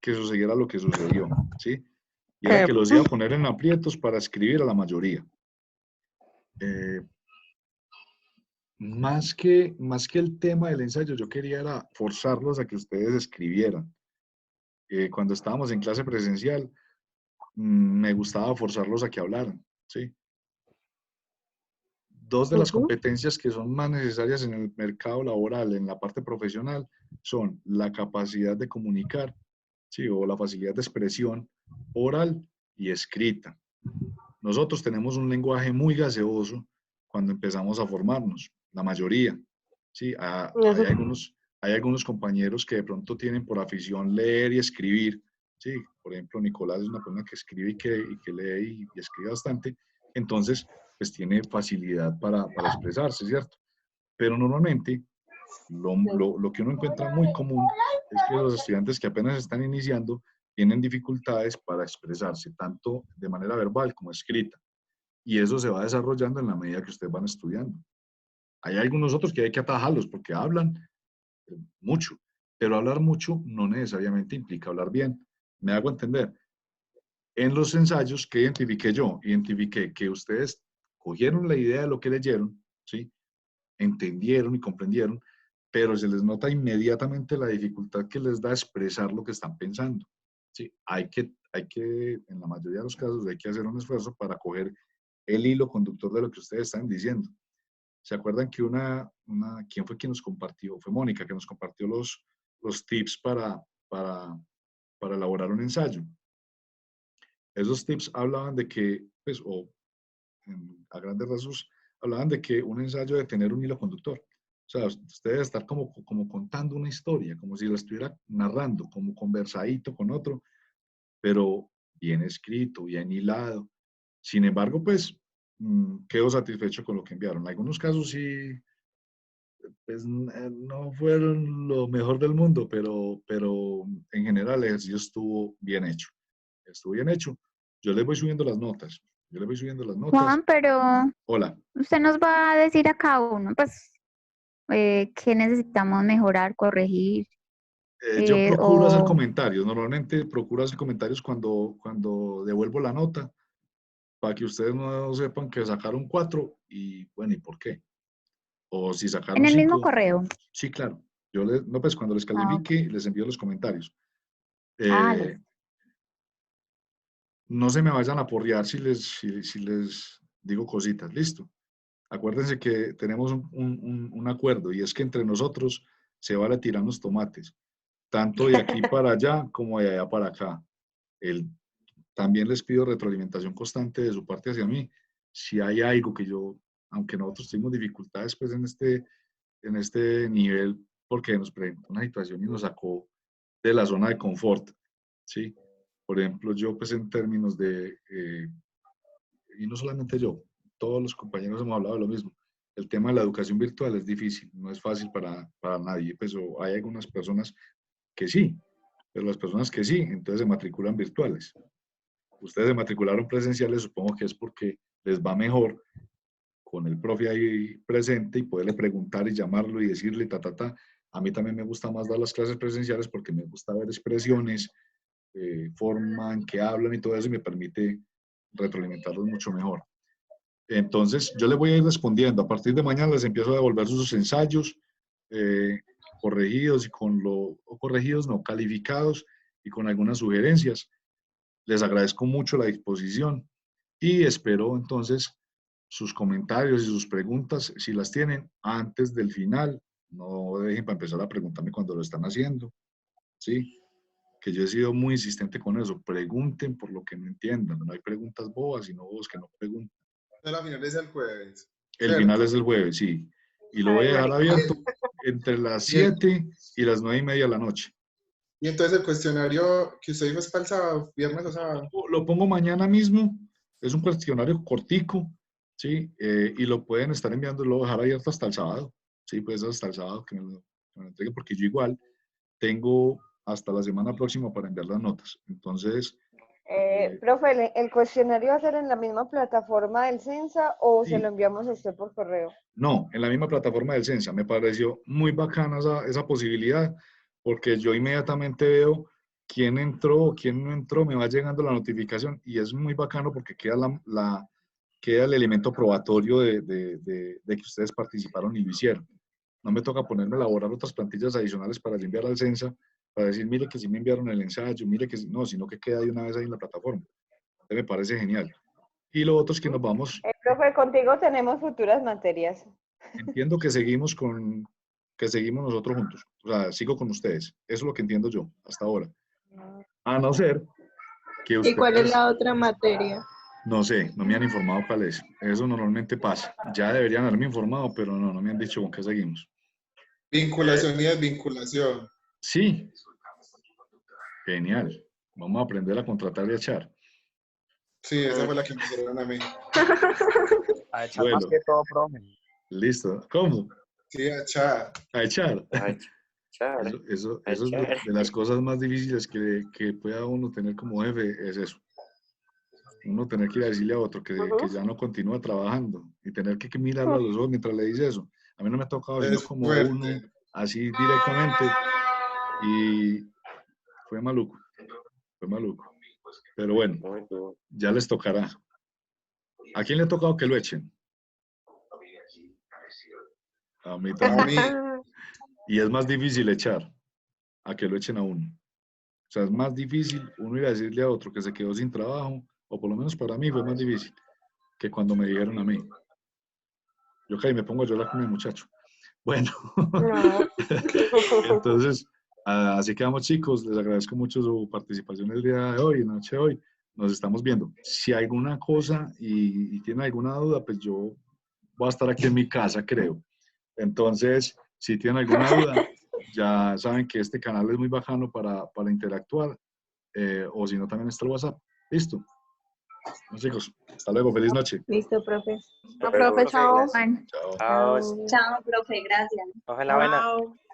A: sucediera lo que sucedió, ¿sí? Y era que los iba a poner en aprietos para escribir a la mayoría. Más que el tema del ensayo, yo quería era forzarlos a que ustedes escribieran. Cuando estábamos en clase presencial, me gustaba forzarlos a que hablaran, ¿sí? Dos de las competencias que son más necesarias en el mercado laboral, en la parte profesional, son la capacidad de comunicar, ¿sí? O la facilidad de expresión oral y escrita. Nosotros tenemos un lenguaje muy gaseoso cuando empezamos a formarnos, la mayoría, ¿sí? Hay algunos compañeros que de pronto tienen por afición leer y escribir, ¿sí? Por ejemplo, Nicolás es una persona que escribe y que lee y escribe bastante, entonces, pues tiene facilidad para expresarse, ¿cierto? Pero normalmente, lo que uno encuentra muy común es que los estudiantes que apenas están iniciando tienen dificultades para expresarse, tanto de manera verbal como escrita. Y eso se va desarrollando en la medida que ustedes van estudiando. Hay algunos otros que hay que atajarlos porque hablan mucho, pero hablar mucho no necesariamente implica hablar bien. ¿Me hago entender? En los ensayos que identifiqué yo, identifiqué que ustedes cogieron la idea de lo que leyeron, ¿sí? Entendieron y comprendieron, pero se les nota inmediatamente la dificultad que les da expresar lo que están pensando. ¿Sí? Hay que, en la mayoría de los casos, hay que hacer un esfuerzo para coger el hilo conductor de lo que ustedes están diciendo. ¿Se acuerdan que quién fue quien nos compartió? Fue Mónica, que nos compartió los tips para elaborar un ensayo. Esos tips hablaban de que, pues, a grandes rasgos, hablaban de que un ensayo debe tener un hilo conductor. O sea, usted debe estar como contando una historia, como si la estuviera narrando, como conversadito con otro, pero bien escrito, bien hilado. Sin embargo, pues, quedo satisfecho con lo que enviaron. En algunos casos sí, pues, no fueron lo mejor del mundo, pero en general el ejercicio estuvo bien hecho. Estuvo bien hecho. Yo les voy subiendo las notas.
B: Juan, pero
A: Hola.
B: usted nos va a decir a cada uno, pues, qué necesitamos mejorar, corregir.
A: Yo procuro hacer
B: O
A: comentarios. Normalmente procuro hacer comentarios cuando devuelvo la nota para que ustedes no sepan que sacaron 4 y, bueno, ¿y por qué? O si sacaron
B: en el mismo
A: 5.
B: correo.
A: Sí, claro. No, pues cuando les califique, les envío los comentarios.
B: Listo.
A: No se me vayan a porrear si les digo cositas. Listo. Acuérdense que tenemos un acuerdo y es que entre nosotros se vale tirar los tomates, tanto de aquí para allá como de allá para acá. También les pido retroalimentación constante de su parte hacia mí. Si hay algo que yo, aunque nosotros tuvimos dificultades pues en este nivel, porque nos presentó una situación y nos sacó de la zona de confort, ¿sí? Por ejemplo, yo pues en términos de, y no solamente yo, todos los compañeros hemos hablado de lo mismo. El tema de la educación virtual es difícil, no es fácil para nadie, pues hay algunas personas que sí, pero las personas que sí, entonces se matriculan virtuales. Ustedes se matricularon presenciales, supongo que es porque les va mejor con el profe ahí presente y poderle preguntar y llamarlo y decirle ta. A mí también me gusta más dar las clases presenciales porque me gusta ver expresiones, forma en que hablan y todo eso y me permite retroalimentarlos mucho mejor. Entonces, yo les voy a ir respondiendo. A partir de mañana les empiezo a devolver sus ensayos corregidos corregidos, no, calificados y con algunas sugerencias. Les agradezco mucho la disposición y espero entonces sus comentarios y sus preguntas, si las tienen, antes del final. No dejen para empezar a preguntarme cuando lo están haciendo, ¿sí? Que yo he sido muy insistente con eso. Pregunten por lo que no entiendan. No hay preguntas bobas, sino bobos que no preguntan.
E: La final es el jueves.
A: El
E: ¿cierto?
A: final es el jueves, sí. Y lo voy a dejar abierto entre las 7 y las 9:30 de la noche.
E: Y entonces el cuestionario que usted dijo es para el sábado, viernes o sábado.
A: Lo pongo mañana mismo. Es un cuestionario cortico, ¿sí? Y lo pueden estar enviando, lo voy a dejar abierto hasta el sábado. Sí, pues hasta el sábado que me lo entreguen, porque yo igual tengo hasta la semana próxima para enviar las notas. Entonces,
I: Profe, ¿el cuestionario va a ser en la misma plataforma del Censa o
A: sí.
I: se lo enviamos a usted por correo?
A: No, en la misma plataforma del Censa. Me pareció muy bacana esa posibilidad, porque yo inmediatamente veo quién entró o quién no entró, me va llegando la notificación y es muy bacano porque queda, queda el elemento probatorio de que ustedes participaron y lo hicieron. No me toca ponerme a elaborar otras plantillas adicionales para enviar al Censa, para decir, mire que sí me enviaron el ensayo, mire que sí, no, sino que queda de una vez ahí en la plataforma. Entonces me parece genial. Y lo otro es que nos vamos,
I: Profe, contigo tenemos futuras materias.
A: entiendo que seguimos nosotros juntos, o sea, sigo con ustedes, eso es lo que entiendo yo hasta ahora. A no ser que
K: ¿Y cuál es
A: ustedes,
K: la otra materia?
A: no sé, no me han informado cuál es, eso normalmente pasa, ya deberían haberme informado, pero no me han dicho con qué seguimos.
E: Vinculación y desvinculación.
A: Sí, genial, vamos a aprender a contratar y a echar.
E: Sí, esa fue la que me hicieron a mí.
L: A echar
A: Bueno,
L: más que todo, profe.
A: listo, ¿cómo?
E: Sí, a echar.
A: A echar.
H: A echar.
A: Eso
H: A
A: es
H: echar.
A: de las cosas más difíciles que pueda uno tener como jefe, es eso. Uno tener que ir a decirle a otro que ya no continúa trabajando y tener que mirarlo a los ojos mientras le dice eso. A mí no me ha tocado sino
E: Es
A: como
E: fuerte.
A: uno, así directamente, y fue maluco, fue maluco. Pero bueno,
H: Muy duro.
A: ya les tocará. ¿A quién le ha tocado que lo echen? A mí
E: A
A: también.
E: mí,
A: Y es más difícil echar a que lo echen a uno. O sea, es más difícil uno ir a decirle a otro que se quedó sin trabajo, o por lo menos para mí fue más difícil que cuando me dijeron a mí. Yo caí, me pongo a llorar con el muchacho. Bueno,
D: No.
A: entonces, así quedamos, chicos. Les agradezco mucho su participación el día de hoy, en la noche de hoy. Nos estamos viendo. Si hay alguna cosa y tienen alguna duda, pues yo voy a estar aquí en mi casa, creo. Entonces, si tienen alguna duda, ya saben que este canal es muy bacano para interactuar, o si no, también está el WhatsApp. Listo. Bueno, chicos, hasta luego. Feliz noche.
K: Listo, profe.
G: No, profe, chao.
B: Juan.
A: Chao.
C: Chao.
D: Chao.
F: Chao, profe, gracias.
C: Ojalá buena.
G: Chao.